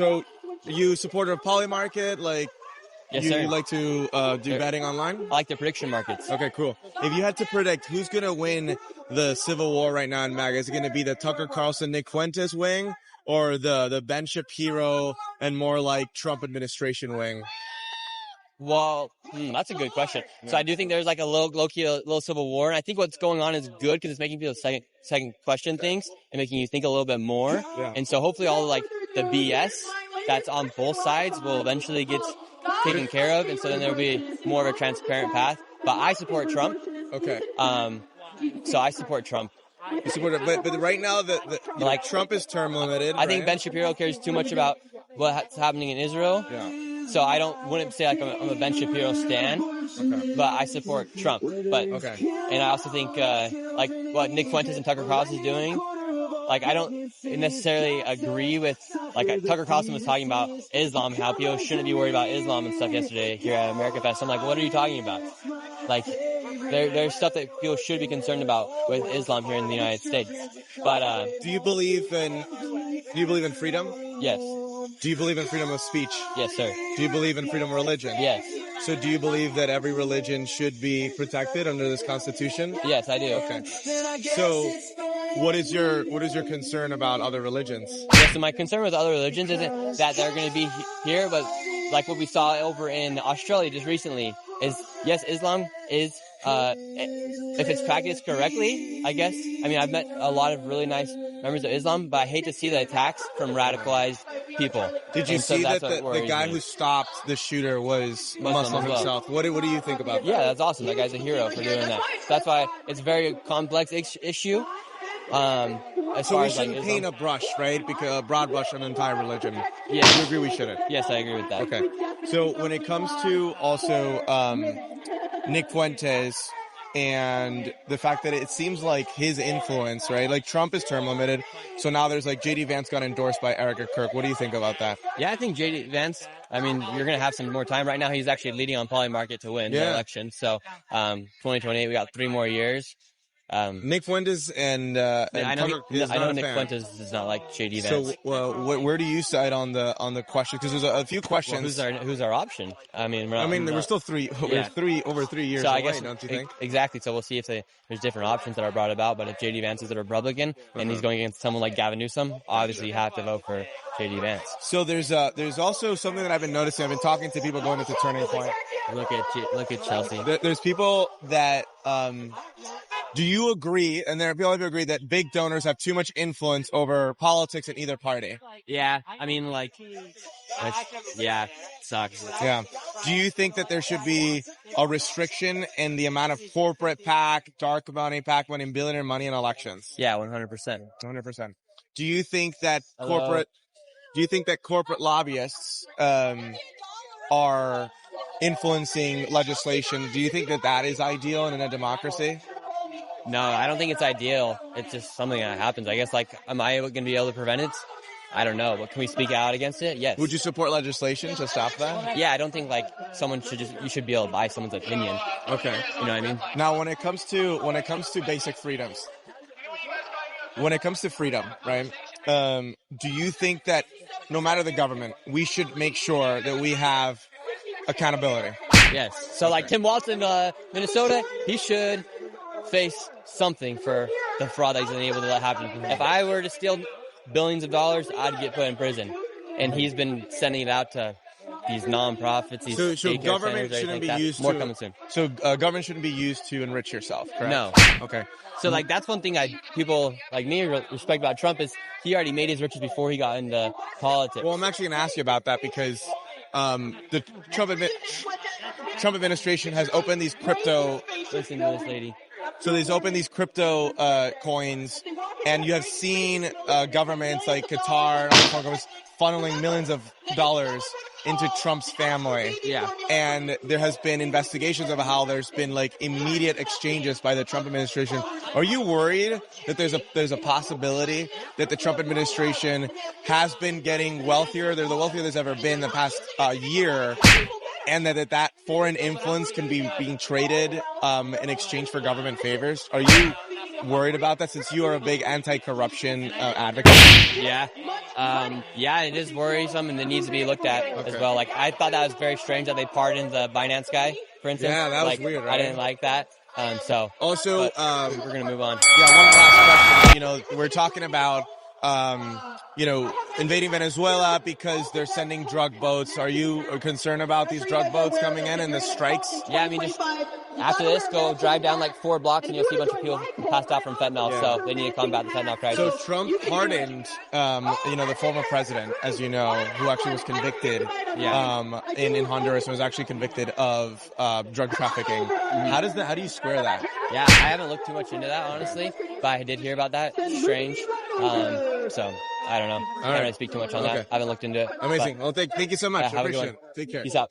So you supporter of poly market, like Yes, you sir. like to do betting online? I like the prediction markets. Okay, cool. If you had to predict who's going to win the civil war right now in MAGA, is it going to be the Tucker Carlson, Nick Fuentes wing, or the Ben Shapiro and more like Trump administration wing? Well, that's a good question. So I do think there's like a low-key, a little civil war, and I think what's going on is good because it's making people second question things and making you think a little bit more. Yeah. And so hopefully all like the BS that's on both sides will eventually get taken care of, and so then there'll be more of a transparent path. But I support Trump. Okay. So I support Trump. You support it, but right now like Trump is term limited. I think Ben Shapiro cares too much about what's happening in Israel. Yeah. So I wouldn't say like I'm a Ben Shapiro stan, but I support Trump. But and I also think like what Nick Fuentes and Tucker Carlson is doing. Like I don't necessarily agree with like Tucker Carlson was talking about Islam, how people shouldn't be worried about Islam and stuff yesterday here at America Fest. I'm like, what are you talking about? Like there's stuff that people should be concerned about with Islam here in the United States. But do you believe in freedom? Yes. Do you believe in freedom of speech? Yes, sir. Do you believe in freedom of religion? Yes. So do you believe that every religion should be protected under this Constitution? Yes, I do. Okay. So what is your concern about other religions? Yes, so my concern with other religions isn't that they're going to be here, but like what we saw over in Australia just recently is, yes, Islam is, if it's practiced correctly, I guess. I mean, I've met a lot of really nice members of Islam, but I hate to see the attacks from radicalized people. Did you see that the guy who stopped the shooter was Muslim himself? What do you think about that? Yeah, that's awesome. That guy's a hero for doing that. That's why it's a very complex issue. So we shouldn't paint a brush, right? Because a broad brush on an entire religion. Yeah. You agree we shouldn't? Yes, I agree with that. Okay. So when it comes to also Nick Fuentes and the fact that it seems like his influence, right? Like Trump is term limited, so now there's like J.D. Vance got endorsed by Erica Kirk. What do you think about that? Yeah, I think J.D. Vance, I mean, you're going to have some more time. Right now, he's actually leading on poly market to win the election. So 2028, we got 3 more years. Nick Fuentes and I know Nick Fuentes does not like J.D. Vance. So where do you side on the question? Because there's a few questions. Well, who's our option? I mean, we're still over 3 years so away, I guess, don't you think? Exactly. So we'll see if there's different options that are brought about. But if J.D. Vance is a Republican and he's going against someone like Gavin Newsom, obviously you have to vote for J.D. Vance. So there's also something that I've been noticing. I've been talking to people going into Turning Point. Look at Chelsea. There's people that do you agree, and there are people who agree, that big donors have too much influence over politics in either party? Yeah, I mean, like, sucks. Yeah. Do you think that there should be a restriction in the amount of corporate PAC, dark money, billionaire money in elections? Yeah, 100%. 100%. Do you think that corporate lobbyists are influencing legislation? Do you think that is ideal in a democracy? No, I don't think it's ideal. It's just something that happens. I guess, like, am I going to be able to prevent it? I don't know. But can we speak out against it? Yes. Would you support legislation to stop that? Yeah, I don't think, like, you should be able to buy someone's opinion. Okay. You know what I mean? Now, when it comes to basic freedoms, when it comes to freedom, right, do you think that no matter the government, we should make sure that we have accountability? Yes. So, like, Tim Walz in Minnesota, he should face something for the fraud that he's been able to let happen. If I were to steal billions of dollars, I'd get put in prison. And he's been sending it out to these nonprofits, these so government centers, shouldn't be used more to coming soon. So government shouldn't be used to enrich yourself, correct? No. Okay. So, like, that's one thing people like me respect about Trump is he already made his riches before he got into politics. Well, I'm actually going to ask you about that because the Trump administration has opened these crypto. Listen to this lady. So they've opened these crypto coins, and you have seen governments like Qatar and other governments funneling millions of dollars into Trump's family. Yeah. And there has been investigations of how there's been like immediate exchanges by the Trump administration. Are you worried that there's a possibility that the Trump administration has been getting wealthier? They're the wealthiest there's ever been the past year. And that foreign influence can be being traded in exchange for government favors. Are you worried about that since you are a big anti-corruption advocate? Yeah. Yeah, it is worrisome and it needs to be looked at as well. Like, I thought that was very strange that they pardoned the Binance guy, for instance. Yeah, that was like, weird, right? I didn't like that. So Also, we're going to move on. Yeah, one last question. You know, we're talking about, invading Venezuela because they're sending drug boats. Are you concerned about these drug boats coming in and the strikes? Yeah, I mean, just after this, go drive down like 4 blocks and you'll see a bunch of people passed out from fentanyl. Yeah. So they need to combat the fentanyl crisis. So Trump pardoned, the former president, as you know, who actually was convicted in Honduras and was actually convicted of drug trafficking. Mm-hmm. How do you square that? Yeah, I haven't looked too much into that, honestly, but I did hear about that. It's strange. So I don't know. I can't really speak too much on that. I haven't looked into it. Amazing. Well, thank you so much. Have a good Appreciate one. it. Take care. Peace out.